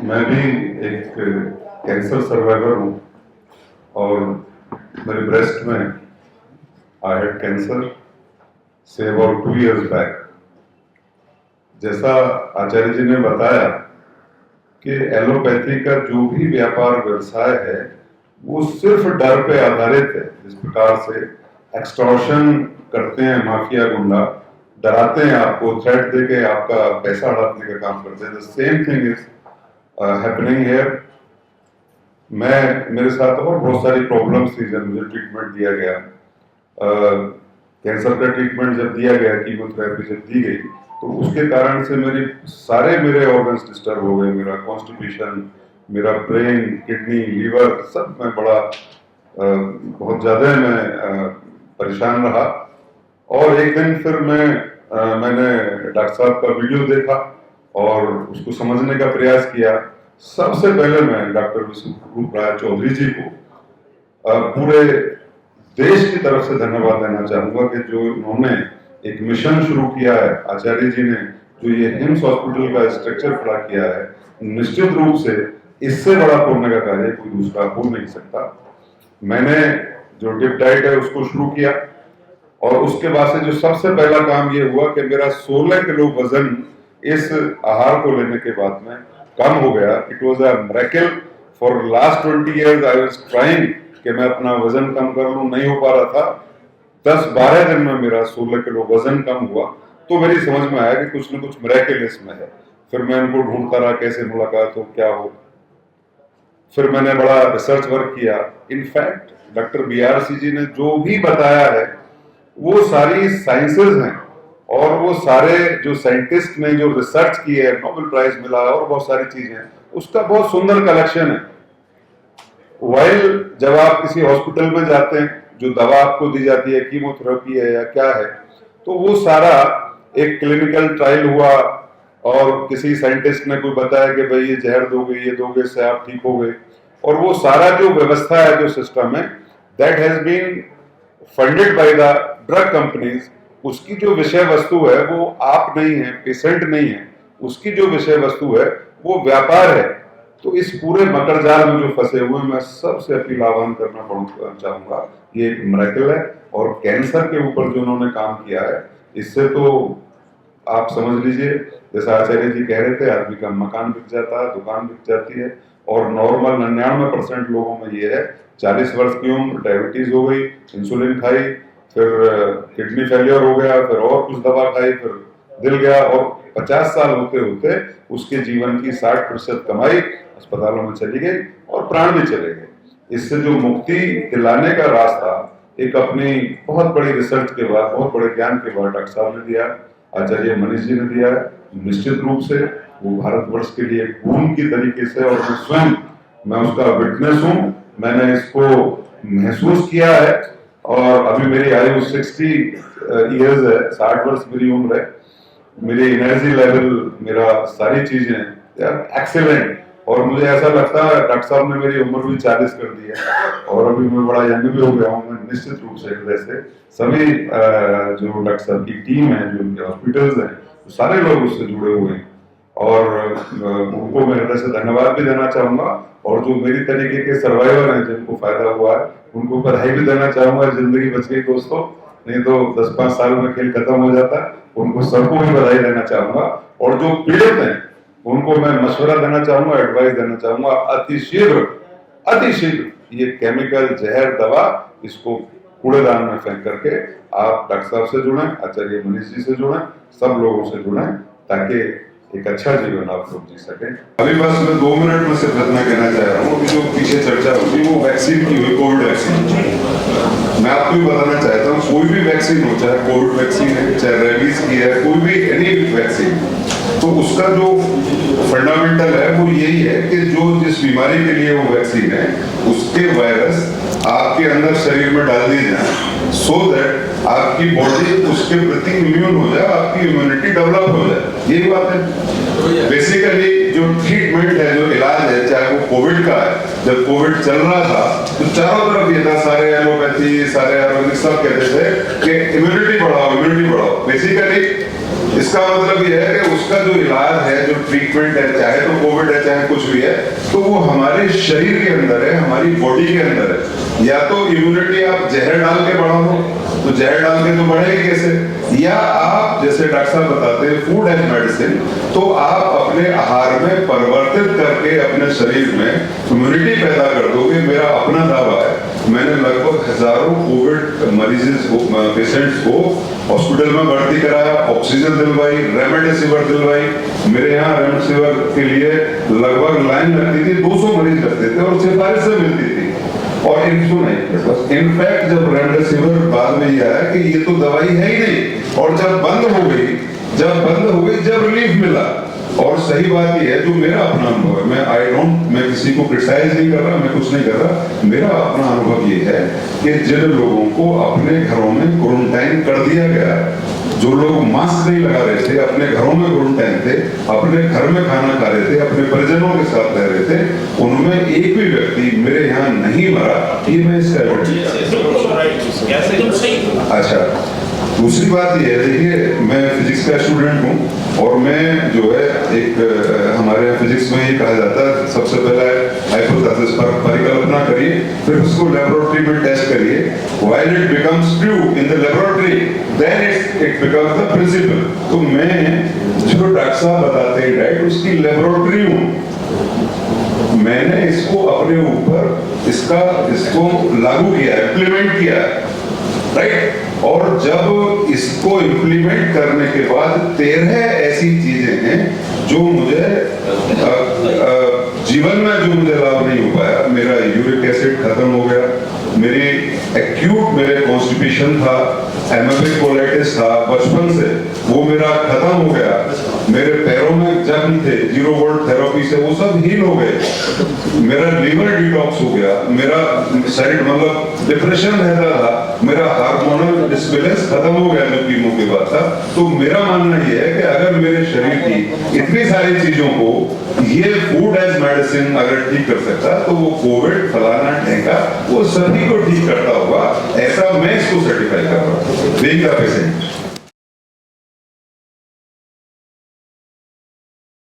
मैं भी एक कैंसर सर्वाइवर हूँ और मेरे ब्रेस्ट में I had cancer say about 2 years back. जैसा आचार्य जी ने बताया कि एलोपैथी का जो भी व्यापार व्यवसाय है वो सिर्फ डर पे आधारित है। जिस प्रकार से एक्सटॉर्शन करते हैं माफिया गुंडा, डराते हैं आपको, थ्रेट देके आपका पैसा हड़पने का काम करते हैं। The same thing is happening here. मेरे साथ और बहुत सारी प्रॉब्लम्स थी जब मुझे ट्रीटमेंट दिया गया। कैंसर का ट्रीटमेंट जब दिया गया, कीमोथेरेपी जब दी गई, तो उसके कारण से मेरे ऑर्गन्स डिस्टर्ब हो गए। मेरा कॉन्स्टिपेशन, मेरा ब्रेन, किडनी, लीवर सब में बहुत ज़्यादा मैं परेशान रहा। और एक दिन फिर मैंने डॉक्टर साहब का वीडियो देखा और उसको समझने का प्रयास किया। सबसे पहले मैं डॉक्टर विष्णु राय चौधरी जी को पूरे देश की तरफ से धन्यवाद देना चाहूंगा कि जो उन्होंने एक मिशन शुरू किया है, आचार्य जी ने जो ये हिम्स हॉस्पिटल का स्ट्रक्चर खड़ा किया है, निश्चित रूप से इससे बड़ा पुण्य का कार्य कोई दूसरा हो नहीं सकता। मैंने जो डिप डाइट है उसको शुरू किया और उसके बाद से जो सबसे पहला काम ये हुआ कि मेरा 16 किलो वजन इस आहार को लेने के बाद में कम हो गया। It was a miracle. For last 20 years I was trying कि मैं अपना वजन कम कर लूं, नहीं हो पा रहा था। 10-12 दिन में मेरा 16 किलो वजन कम हुआ। तो मेरी समझ में आया कि कुछ न कुछ मिरेकल इसमें है। फिर मैं इनको ढूंढता रहा, कैसे मुलाकात हो, क्या हो। फिर मैंने बड़ा रिसर्च वर्क किया। इनफैक्ट डॉक्टर BRC जी ने जो भी बताया है वो सारी साइंसेज हैं और वो सारे जो साइंटिस्ट ने जो रिसर्च की है, नोबेल प्राइज मिला और बहुत सारी चीजें हैं, उसका बहुत सुंदर कलेक्शन है। वाइल जब आप किसी हॉस्पिटल में जाते हैं, जो दवा आपको दी जाती है, कीमोथेरेपी है या क्या है, तो वो सारा एक क्लिनिकल ट्रायल हुआ और किसी साइंटिस्ट ने कोई बताया कि भाई ये जहर दोगे, ये दोगे, इससे आप ठीक हो गए। और वो सारा जो व्यवस्था है, जो सिस्टम है, that has been funded by the drug companies. उसकी जो विषय वस्तु है वो आप नहीं है, पेशेंट नहीं है, उसकी जो विषय वस्तु है वो व्यापार है। तो इस पूरे मकर जाल में जो फंसे हुए, मैं सबसे अपील आह्वान करना चाहूंगा, ये एक मिरेकल है। और कैंसर के ऊपर जो उन्होंने काम किया है, इससे तो आप समझ लीजिए, जैसा आचार्य जी कह रहे थे, आदमी का मकान बिक जाता है, दुकान बिक जाती है। और नॉर्मल 99% लोगों में ये है, 40 वर्ष की उम्र, डायबिटीज हो गई, इंसुलिन खाई, फिर किडनी फेलियर हो गया, फिर और कुछ दवा खाई, फिर दिल गया, और 50 साल होते होते उसके जीवन की 60% कमाई अस्पतालों में चली गई और प्राण भी चले गए। इससे जो मुक्ति दिलाने का रास्ता एक अपनी बहुत बड़ी रिसर्च के बाद, बहुत बड़े ज्ञान के बाद डॉक्टर साहब ने दिया, आचार्य मनीष जी ने दिया है। निश्चित रूप से वो भारतवर्ष के लिए खून की तरीके से, और मैं उसका विटनेस हूँ, मैंने इसको महसूस किया है। और अभी मेरी आयु 60 years है, 60 वर्ष मेरी उम्र है। मेरी एनर्जी लेवल, मेरा सारी चीजें एक्सीलेंट। और मुझे ऐसा लगता है डॉक्टर साहब ने मेरी उम्र भी 40 कर दी है और अभी मैं बड़ा यंग भी हो गया हूँ। मैं निश्चित रूप से हृदय से सभी जो डॉक्टर साहब की टीम है, जो उनके हॉस्पिटल्स हैं, सारे लोग उससे जुड़े हुए हैं और उनको मैं हृदय से धन्यवाद भी देना चाहूंगा। और जो मेरी तरीके के सर्वाइवर हैं, जिनको फायदा हुआ है, उनको बधाई भी देना चाहूंगा। जिंदगी बच गई दोस्तों, नहीं तो 10-5 साल में खेल खत्म हो जाता। उनको सबको भी बधाई देना चाहूंगा। और जो पीड़ित हैं उनको मैं मशवरा देना चाहूंगा, एडवाइस देना चाहूंगा, अति शीघ्र ये केमिकल जहर दवा, इसको कूड़ेदान में फेंक करके आप डॉक्टर साहब से जुड़ें, आचार्य मनीष जी से जुड़ें, सब लोगों से जुड़ें, ताकि एक अच्छा जीवन आप लोग जी सकें। अभी बस मैं 2 मिनट में सिर्फ इतना कहना चाह रहा हूँ कि जो पीछे चर्चा होगी वो वैक्सीन की हुई, कोविड वैक्सीन। मैं आपको भी बताना चाहता हूँ, कोई भी वैक्सीन हो, चाहे कोविड वैक्सीन है, चाहे रेबीज की है, कोई भी एनी वैक्सीन, तो उसका जो फंडामेंटल है वो यही है कि जो जिस बीमारी के लिए वो वैक्सीन है, उसके वायरस आपके अंदर शरीर में डाल दिए जाए, सो दैट आपकी बॉडी उसके प्रति इम्यून हो जाए, आपकी इम्यूनिटी डेवलप हो जाए। यही बात है बेसिकली। जो ट्रीटमेंट है, जो इलाज है, चाहे वो कोविड का है, जब कोविड चल रहा था तो चारों तरफ ये था, सारे एलोपैथी, सारे आयुर्वेदिक सब कहते थे कि इम्यूनिटी बढ़ाओ। बेसिकली इसका मतलब ये है कि उसका जो इलाज है, जो ट्रीटमेंट है, चाहे तो कोविड है चाहे कुछ भी है, तो वो हमारे शरीर के अंदर है, हमारी बॉडी के अंदर है। या तो इम्यूनिटी आप जहर डाल के बढ़ाओ, तो जहर डाल के तो बढ़ेगी कैसे, या आप जैसे डॉक्टर साहब बताते हैं फूड एज मेडिसिन, तो आप अपने आहार में परिवर्तित करके अपने शरीर में इम्यूनिटी पैदा कर दोगे। मेरा अपना दावा है, मैंने लगभग हजारों कोविड पेशेंट्स को हॉस्पिटल में भर्ती कराया, ऑक्सीजन दिलवाई, रेमडेसिविर दिलवाई। मेरे यहाँ रेमडेसिविर के लिए लगभग लाइन लगती थी, 200 मरीज लगते थे और सिफारिश से मिलती थी। और इनफैक्ट जब रेमडेसिविर बाद में ये आया कि ये तो दवाई है ही नहीं, और जब बंद हो गई, जब रिलीफ मिला। और सही बात ये है, जो मेरा अपना अनुभव है, मैं किसी को क्रिटिसाइज नहीं कर रहा, मैं कुछ नहीं कर रहा, मेरा अपना अनुभव ये है कि जिन लोगों को अपने घरों में क्वारंटाइन कर दिया गया, जो लोग मास्क नहीं लगा रहे थे, अपने घरों में क्वारंटाइन थे, अपने घर में खाना खा रहे थे, अपने परिजनों के साथ रह रहे थे, उनमें एक भी व्यक्ति मेरे यहाँ नहीं मरा। ये मैं इसका अच्छा। दूसरी बात ये है, देखिए मैं फिजिक्स का स्टूडेंट हूँ और मैं जो है एक हमारे यहाँ फिजिक्स में ये कहा जाता है, सबसे पहले हाइपोथेसिस पर परिकल्पना करिए, फिर उसको लेबोरेटरी में टेस्ट करिए। While it becomes true in the laboratory, then it becomes the principle. तो मैं जो डॉक्टर साहब बताते हैं डाइट, उसकी लेबोरेटरी हूँ। मैंने इसको अपने ऊपर इसको लागू किया, इम्प्लीमेंट किया, राइट। और जब इसको इम्प्लीमेंट करने के बाद 13 ऐसी चीजें हैं जो मुझे जीवन में जो मुझे लाभ नहीं हो पाया। मेरा यूरिक एसिड खत्म हो गया, मेरे कॉन्स्टिपेशन था, एमेबिक कोलाइटिस था बचपन से, वो मेरा खत्म हो गया। मेरे पैरों में जख्म थे, 0 वोल्ट थेरेपी से वो सब हील हो गए। मेरा लीवर डिटॉक्स हो गया, मेरा शरीर मतलब डिप्रेशन रहता था, मेरा हार्मोनल डिसबैलेंस खत्म हो गया जो कीमो के बाद था। तो मेरा मानना ये है कि अगर मेरे शरीर की इतनी सारी चीजों को ये फूड एज मेडिसिन अगर ठीक कर सकता, तो वो कोविड फलाना ढेंका वो सभी को ठीक करता होगा। ऐसा मैं इसको सर्टिफाई कर रहा हूँ, बीइंग द पेशेंट।